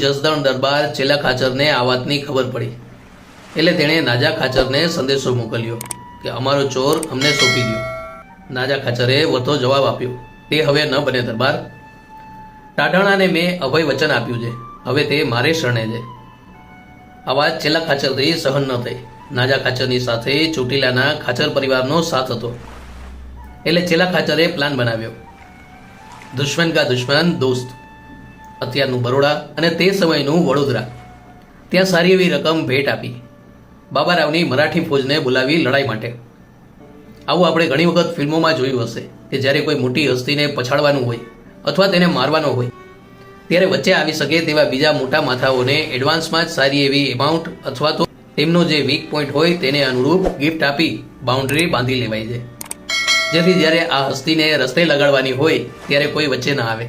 જસદણ દરબાર ચેલા ખાચરને આ વાતની ખબર પડી એટલે તેણે નાજા ખાચરને સંદેશો મોકલ્યો કે અમારો ચોર અમને સોંપી દો। નાજા ખાચરે વતો જવાબ આપ્યો, તે હવે ન બને દરબાર। ટાઢાણાને મેં અભય વચન આપ્યું છે, હવે તે મારે શરણે છે। આ વાત ચેલા ખાચરથી સહન ન થઈ। નાજા ખાચરની સાથે ચોટીલાના ખાચર પરિવારનો સાથ હતો એટલે ચેલા ખાચરે પ્લાન બનાવ્યો। દુશ્મન કા દુશ્મન દોસ્ત, અત્યારનું બરોડા અને તે સમયનું વડોદરા, ત્યાં સારી એવી રકમ ભેટ આપી બાબારાવની મરાઠી ફોજને બોલાવી લડાઈ માટે। આવું આપણે ઘણી વખત ફિલ્મોમાં જોયું હશે કે જ્યારે કોઈ મોટી હસ્તીને પછાડવાનું હોય અથવા તેને મારવાનો હોય ત્યારે વચ્ચે આવી શકે તેવા બીજા મોટા માથાઓને એડવાન્સમાં જ સારી એવી એમાઉન્ટ અથવા તો તેમનો જે વીક પોઈન્ટ હોય તેને અનુરૂપ ગિફ્ટ આપી બાઉન્ડ્રી બાંધી લેવાય છે, જેથી જ્યારે આ હસ્તીને રસ્તે લગાડવાની હોય ત્યારે કોઈ વચ્ચે ના આવે।